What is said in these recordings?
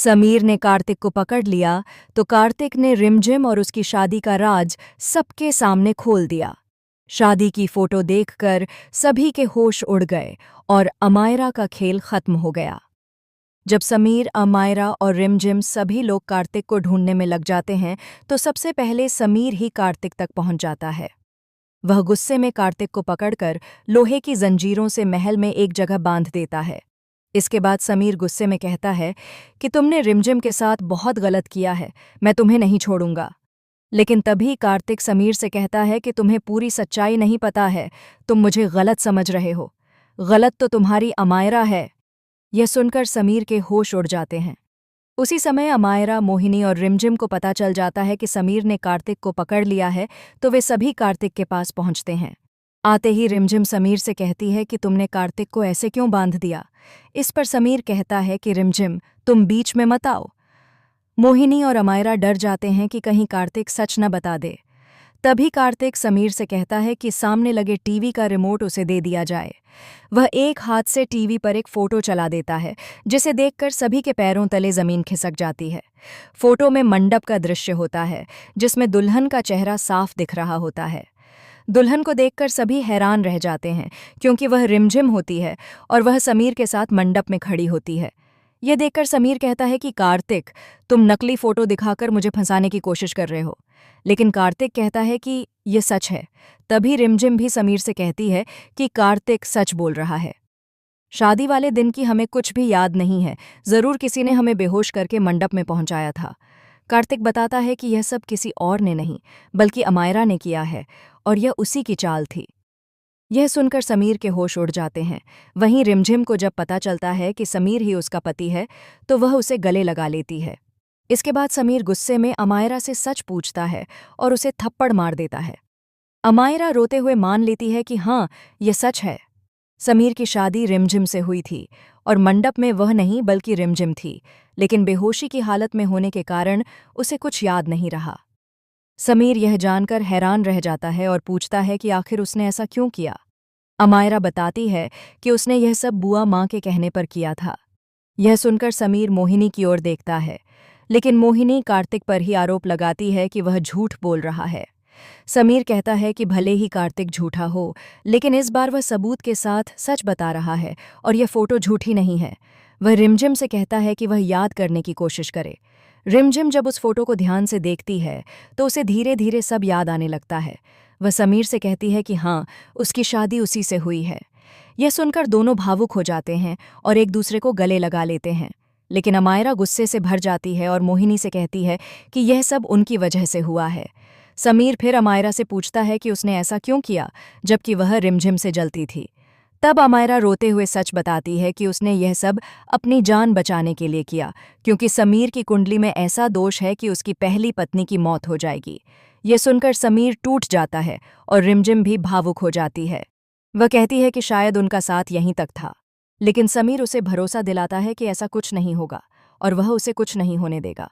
समीर ने कार्तिक को पकड़ लिया तो कार्तिक ने रिमझिम और उसकी शादी का राज सबके सामने खोल दिया। शादी की फोटो देखकर सभी के होश उड़ गए और अमायरा का खेल खत्म हो गया। जब समीर, अमायरा और रिमझिम सभी लोग कार्तिक को ढूंढने में लग जाते हैं तो सबसे पहले समीर ही कार्तिक तक पहुंच जाता है। वह गुस्से में कार्तिक को पकड़कर लोहे की जंजीरों से महल में एक जगह बांध देता है। इसके बाद समीर गुस्से में कहता है कि तुमने रिमझिम के साथ बहुत गलत किया है, मैं तुम्हें नहीं छोड़ूंगा। लेकिन तभी कार्तिक समीर से कहता है कि तुम्हें पूरी सच्चाई नहीं पता है, तुम मुझे गलत समझ रहे हो। गलत तो तुम्हारी अमायरा है। यह सुनकर समीर के होश उड़ जाते हैं। उसी समय अमायरा, मोहिनी और रिमझिम को पता चल जाता है कि समीर ने कार्तिक को पकड़ लिया है, तो वे सभी कार्तिक के पास पहुंचते हैं। आते ही रिमझिम समीर से कहती है कि तुमने कार्तिक को ऐसे क्यों बांध दिया। इस पर समीर कहता है कि रिमझिम, तुम बीच में मत आओ। मोहिनी और अमायरा डर जाते हैं कि कहीं कार्तिक सच न बता दे। तभी कार्तिक समीर से कहता है कि सामने लगे टीवी का रिमोट उसे दे दिया जाए। वह एक हाथ से टीवी पर एक फोटो चला देता है, जिसे देखकर सभी के पैरों तले जमीन खिसक जाती है। फोटो में मंडप का दृश्य होता है, जिसमें दुल्हन का चेहरा साफ दिख रहा होता है। दुल्हन को देखकर सभी हैरान रह जाते हैं, क्योंकि वह रिमझिम होती है और वह समीर के साथ मंडप में खड़ी होती है। यह देखकर समीर कहता है कि कार्तिक, तुम नकली फोटो दिखाकर मुझे फंसाने की कोशिश कर रहे हो। लेकिन कार्तिक कहता है कि यह सच है। तभी रिमझिम भी समीर से कहती है कि कार्तिक सच बोल रहा है। शादी वाले दिन की हमें कुछ भी याद नहीं है, जरूर किसी ने हमें बेहोश करके मंडप में पहुंचाया था। कार्तिक बताता है कि यह सब किसी और ने नहीं, बल्कि अमायरा ने किया है और यह उसी की चाल थी। यह सुनकर समीर के होश उड़ जाते हैं। वहीं रिमझिम को जब पता चलता है कि समीर ही उसका पति है, तो वह उसे गले लगा लेती है। इसके बाद समीर गुस्से में अमायरा से सच पूछता है और उसे थप्पड़ मार देता है। अमायरा रोते हुए मान लेती है कि हाँ, यह सच है। समीर की शादी रिमझिम से हुई थी और मंडप में वह नहीं बल्कि रिमझिम थी, लेकिन बेहोशी की हालत में होने के कारण उसे कुछ याद नहीं रहा। समीर यह जानकर हैरान रह जाता है और पूछता है कि आखिर उसने ऐसा क्यों किया। अमायरा बताती है कि उसने यह सब बुआ माँ के कहने पर किया था। यह सुनकर समीर मोहिनी की ओर देखता है, लेकिन मोहिनी कार्तिक पर ही आरोप लगाती है कि वह झूठ बोल रहा है। समीर कहता है कि भले ही कार्तिक झूठा हो, लेकिन इस बार वह सबूत के साथ सच बता रहा है और यह फोटो झूठी नहीं है। वह रिमझिम से कहता है कि वह याद करने की कोशिश करे। रिमझिम जब उस फोटो को ध्यान से देखती है तो उसे धीरे धीरे सब याद आने लगता है। वह समीर से कहती है कि हाँ, उसकी शादी उसी से हुई है। यह सुनकर दोनों भावुक हो जाते हैं और एक दूसरे को गले लगा लेते हैं। लेकिन अमायरा गुस्से से भर जाती है और मोहिनी से कहती है कि यह सब उनकी वजह से हुआ है। समीर फिर अमायरा से पूछता है कि उसने ऐसा क्यों किया, जबकि वह रिमझिम से जलती थी। तब अमायरा रोते हुए सच बताती है कि उसने यह सब अपनी जान बचाने के लिए किया, क्योंकि समीर की कुंडली में ऐसा दोष है कि उसकी पहली पत्नी की मौत हो जाएगी। यह सुनकर समीर टूट जाता है और रिमझिम भी भावुक हो जाती है। वह कहती है कि शायद उनका साथ यहीं तक था, लेकिन समीर उसे भरोसा दिलाता है कि ऐसा कुछ नहीं होगा और वह उसे कुछ नहीं होने देगा।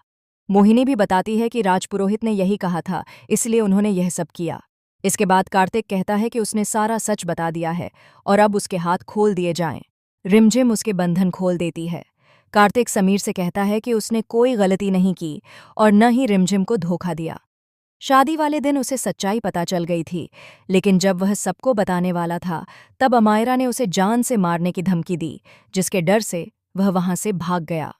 मोहिनी भी बताती है कि राजपुरोहित ने यही कहा था, इसलिए उन्होंने यह सब किया। इसके बाद कार्तिक कहता है कि उसने सारा सच बता दिया है और अब उसके हाथ खोल दिए जाएं। रिमझिम उसके बंधन खोल देती है। कार्तिक समीर से कहता है कि उसने कोई गलती नहीं की और न ही रिमझिम को धोखा दिया। शादी वाले दिन उसे सच्चाई पता चल गई थी, लेकिन जब वह सबको बताने वाला था, तब अमायरा ने उसे जान से मारने की धमकी दी, जिसके डर से वह वहां से भाग गया।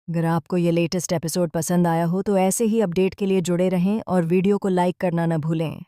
अगर आपको ये लेटेस्ट एपिसोड पसंद आया हो तो ऐसे ही अपडेट के लिए जुड़े रहें और वीडियो को लाइक करना न भूलें।